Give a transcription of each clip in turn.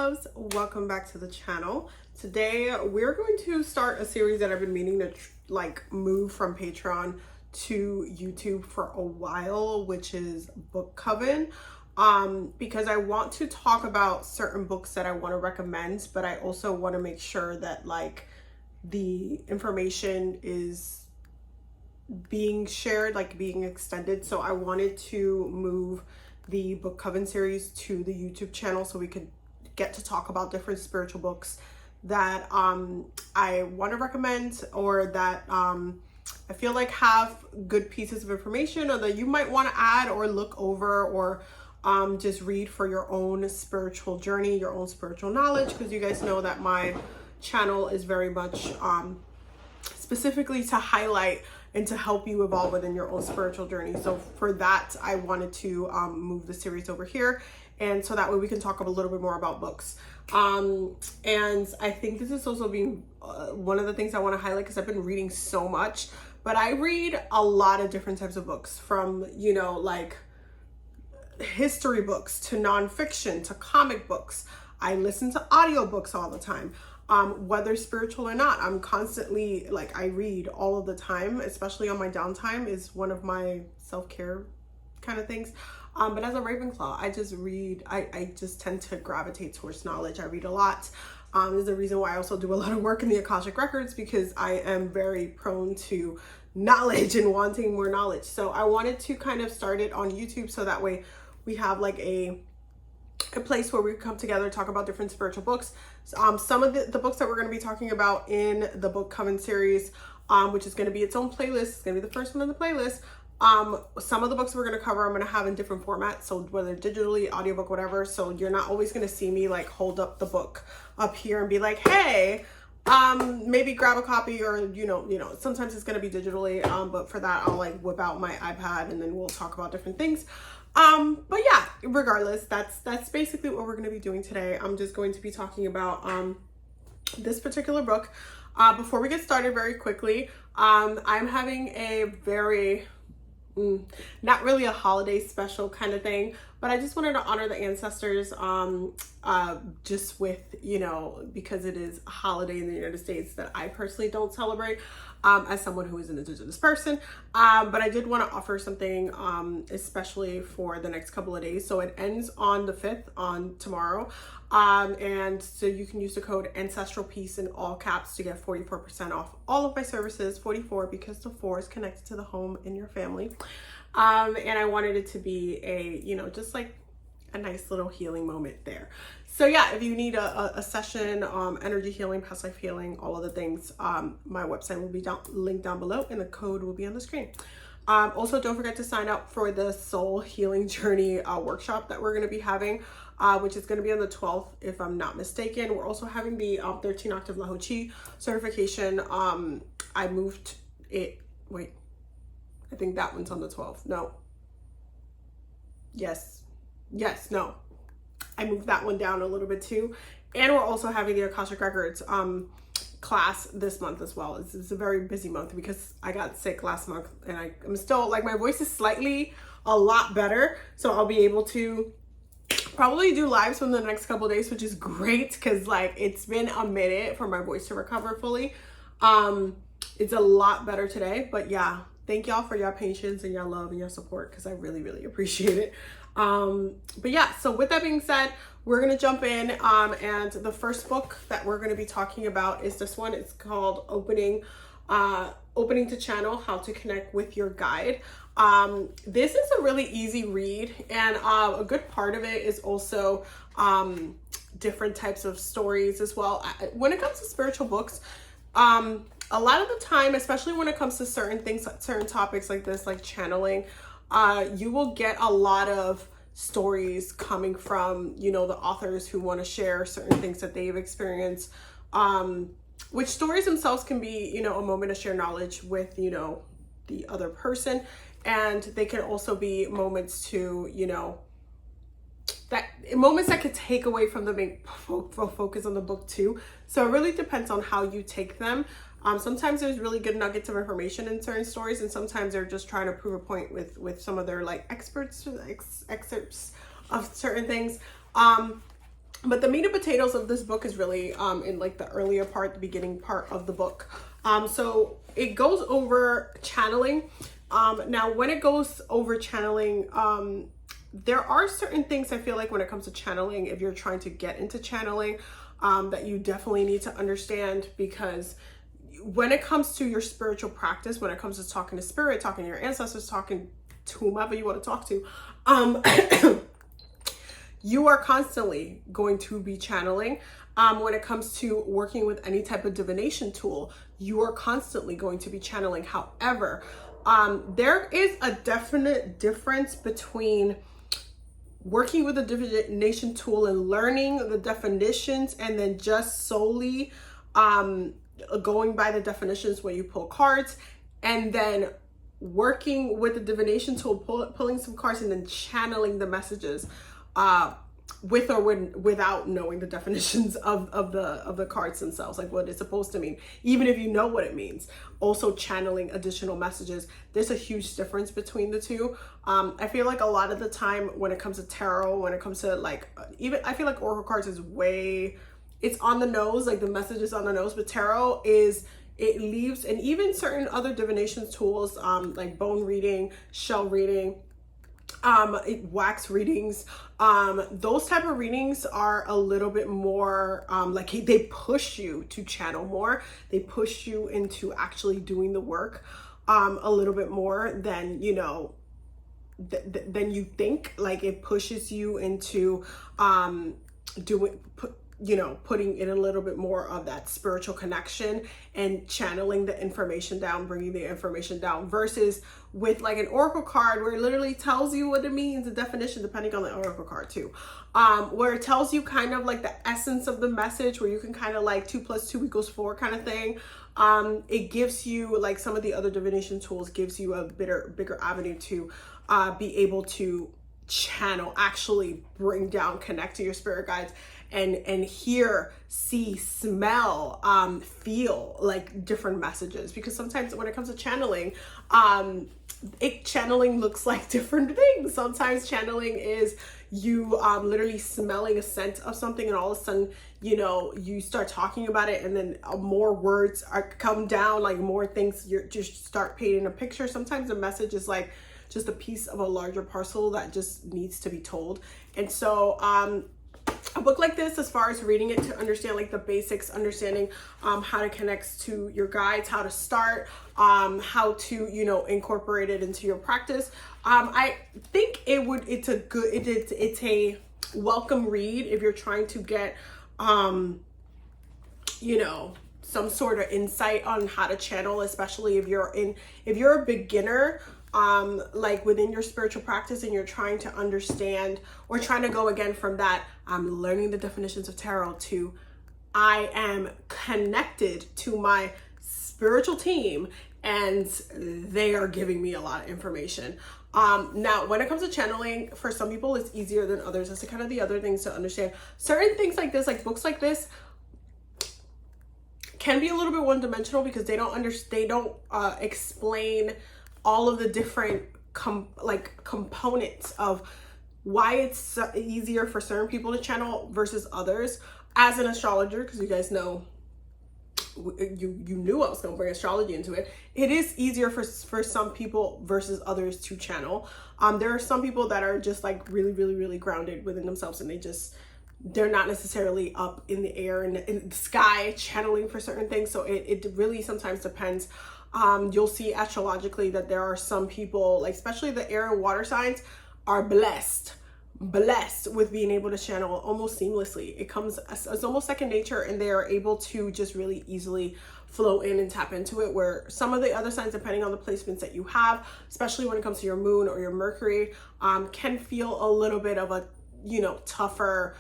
loves, welcome back to the channel. Today we're going to start a series that I've been meaning to move from Patreon to YouTube for a while, which is book coven, because I want to talk about certain books that I want to recommend, but I also want to make sure that the information is being shared, being extended. So I wanted to move the book coven series to the YouTube channel so we could get to talk about different spiritual books that I want to recommend, or that I feel like have good pieces of information, or that you might want to add or look over, or just read for your own spiritual journey, your own spiritual knowledge, because you guys know that my channel is very much specifically to highlight and to help you evolve within your own spiritual journey. So for that, I wanted to move the series over here, and so that way we can talk a little bit more about books. And I think this is also being one of the things I want to highlight, because I've been reading so much, but I read a lot of different types of books, from history books to nonfiction to comic books. I listen to audiobooks all the time. Whether spiritual or not, I'm constantly I read all of the time, especially on my downtime is one of my self-care kind of things. But as a Ravenclaw, I just read, I just tend to gravitate towards knowledge. I read a lot. There's a reason why I also do a lot of work in the Akashic Records, because I am very prone to knowledge and wanting more knowledge. So I wanted to kind of start it on YouTube, so that way we have a place where we come together, talk about different spiritual books. Some of the books that we're going to be talking about in the book coven series, which is going to be its own playlist. It's going to be the first one in the playlist. Some of the books we're going to cover, I'm going to have in different formats. So whether digitally, audiobook, whatever. So you're not always going to see me hold up the book up here and be like, hey, maybe grab a copy, or, sometimes it's going to be digitally. But for that, I'll whip out my iPad and then we'll talk about different things. But yeah, regardless, that's basically what we're going to be doing today. I'm just going to be talking about, this particular book. Before we get started, very quickly, I'm having a very, not really a holiday special kind of thing, but I just wanted to honor the ancestors, just with, because it is a holiday in the United States that I personally don't celebrate, as someone who is an Indigenous person. But I did want to offer something, especially for the next couple of days. So it ends on the 5th, on tomorrow. And so you can use the code Ancestral Peace in all caps to get 44% off all of my services. 44 because the 4 is connected to the home in your family. And I wanted it to be a, just a nice little healing moment there. So yeah, if you need a session, energy healing, past life healing, all of the things, my website will be linked down below, and the code will be on the screen. Also, don't forget to sign up for the Soul Healing Journey workshop that we're going to be having, which is going to be on the 12th, if I'm not mistaken. We're also having the 13 Octave Lahu Chi certification. I moved it, wait, I think that one's on the 12th. No. Yes, no. I moved that one down a little bit too. And we're also having the Akashic Records class this month as well. It's a very busy month because I got sick last month, and I'm still, my voice is a lot better. So I'll be able to probably do lives from the next couple of days, which is great, because it's been a minute for my voice to recover fully. It's a lot better today, but yeah, thank y'all for your patience and your love and your support, because I really, really appreciate it. But yeah, so with that being said, we're going to jump in. And the first book that we're going to be talking about is this one. It's called Opening to Channel, How to Connect with Your Guide. This is a really easy read, and a good part of it is also different types of stories as well. When it comes to spiritual books, a lot of the time, especially when it comes to certain things, certain topics like this, like channeling, you will get a lot of stories coming from, the authors who want to share certain things that they've experienced, which stories themselves can be, a moment to share knowledge with, the other person. And they can also be moments to, moments that could take away from the main focus on the book too. So it really depends on how you take them. Sometimes there's really good nuggets of information in certain stories, and sometimes they're just trying to prove a point with some of their excerpts of certain things. But the meat and potatoes of this book is really in like the earlier part, the beginning part of the book. So it goes over channeling. Now, when it goes over channeling, there are certain things I feel like when it comes to channeling, if you're trying to get into channeling, that you definitely need to understand, because when it comes to your spiritual practice, when it comes to talking to spirit, talking to your ancestors, talking to whomever you want to talk to, you are constantly going to be channeling. When it comes to working with any type of divination tool, you are constantly going to be channeling. However, there is a definite difference between working with a divination tool and learning the definitions and then just solely going by the definitions when you pull cards, and then working with the divination tool, pulling some cards and then channeling the messages with or without knowing the definitions of the cards themselves, like what it's supposed to mean. Even if you know what it means, also channeling additional messages, there's a huge difference between the two. I feel like a lot of the time when it comes to tarot, when it comes to like, even I feel like oracle cards is it's on the nose, like the message is on the nose, but tarot it leaves, and even certain other divination tools, like bone reading, shell reading, wax readings, those type of readings are a little bit more like they push you to channel more. They push you into actually doing the work a little bit more than, you know, than you think. Like it pushes you into putting in a little bit more of that spiritual connection and channeling the information down, bringing the information down, versus with like an oracle card where it literally tells you what it means, the definition, depending on the oracle card too, where it tells you kind of like the essence of the message, where you can kind of like 2 + 2 = 4 kind of thing. It gives you, like some of the other divination tools, gives you a bigger avenue to be able to channel, actually bring down, connect to your spirit guides, and hear, see, smell, feel like different messages. Because sometimes when it comes to channeling, channeling looks like different things. Sometimes channeling is you literally smelling a scent of something, and all of a sudden, you know, you start talking about it, and then more words come down, like more things, you just start painting a picture. Sometimes the message is like just a piece of a larger parcel that just needs to be told. And so a book like this, as far as reading it to understand like the basics, understanding how to connect to your guides, how to start, how to, you know, incorporate it into your practice, I think it's a welcome read if you're trying to get you know, some sort of insight on how to channel, especially if you're a beginner, like within your spiritual practice, and you're trying to understand, or trying to go again from that, I'm learning the definitions of tarot, to I am connected to my spiritual team and they are giving me a lot of information. Now, when it comes to channeling, for some people it's easier than others. That's kind of the other things to understand. Certain things like this, like books like this, can be a little bit one-dimensional because they don't explain all of the different components of why it's easier for certain people to channel versus others. As an astrologer, because you guys know, you knew I was going to bring astrology into it, it is easier for some people versus others to channel. There are some people that are just like really grounded within themselves, and they're not necessarily up in the air and in the sky channeling for certain things. So it really sometimes depends. You'll see astrologically that there are some people, like especially the air and water signs, are blessed with being able to channel almost seamlessly. It's almost second nature, and they are able to just really easily flow in and tap into it, where some of the other signs, depending on the placements that you have, especially when it comes to your moon or your Mercury, can feel a little bit of a, you know, tougher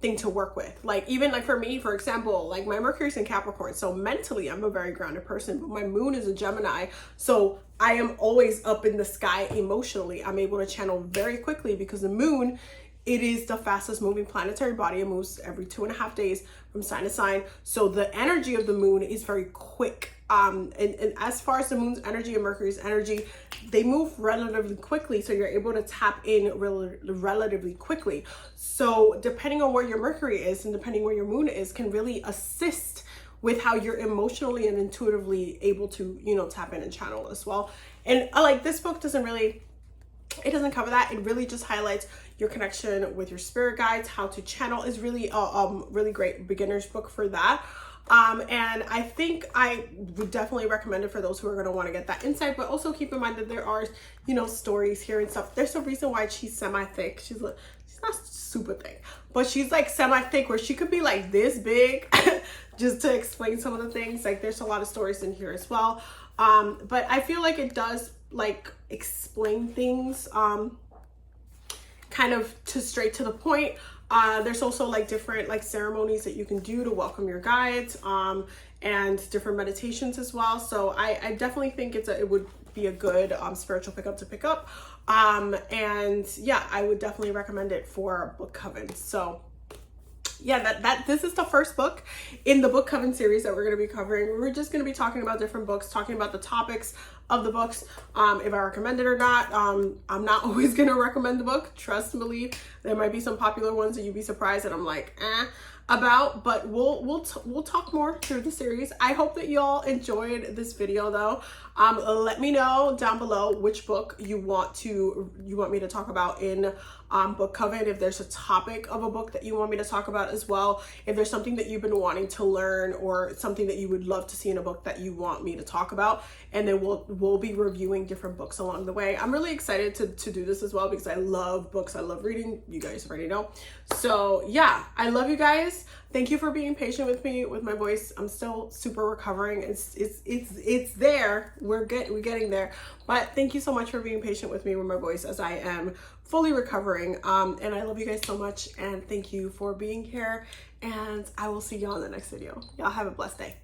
thing to work with. Like even like for me, for example, like my Mercury's in Capricorn, so mentally I'm a very grounded person, but my moon is a Gemini, so I am always up in the sky emotionally. I'm able to channel very quickly because the moon it is the fastest moving planetary body. It moves every 2.5 days from sign to sign. So the energy of the moon is very quick. And as far as the moon's energy and Mercury's energy, they move relatively quickly. So you're able to tap in relatively quickly. So depending on where your Mercury is and depending where your moon is can really assist with how you're emotionally and intuitively able to, you know, tap in and channel as well. And like this book doesn't really, it doesn't cover that. It really just highlights your connection with your spirit guides. How to channel is really really great beginner's book for that. And I think I would definitely recommend it for those who are going to want to get that insight, but also keep in mind that there are, you know, stories here and stuff. There's a reason why she's semi-thick. She's not super thick, but she's like semi-thick where she could be like this big just to explain some of the things. Like there's a lot of stories in here as well. But I feel like it does like explain things kind of straight to the point. There's also like different like ceremonies that you can do to welcome your guides, and different meditations as well. So I definitely think it would be a good spiritual pickup to pick up. And yeah, I would definitely recommend it for book coven. So yeah, this is the first book in the book coven series that we're going to be covering. We're just going to be talking about different books, talking about the topics of the books, if I recommend it or not. I'm not always going to recommend the book. Trust and believe. There might be some popular ones that you'd be surprised that I'm like, about, but we'll talk more through the series. I hope that y'all enjoyed this video though. Let me know down below which book you want me to talk about in book coven. If there's a topic of a book that you want me to talk about as well, if there's something that you've been wanting to learn or something that you would love to see in a book that you want me to talk about, and then we'll be reviewing different books along the way. I'm really excited to do this as well because I love books. I love reading. You guys already know. So yeah, I love you guys. Thank you for being patient with me with my voice. I'm still super recovering. It's there. We're getting there. But thank you so much for being patient with me with my voice as I am fully recovering. And I love you guys so much. And thank you for being here. And I will see y'all in the next video. Y'all have a blessed day.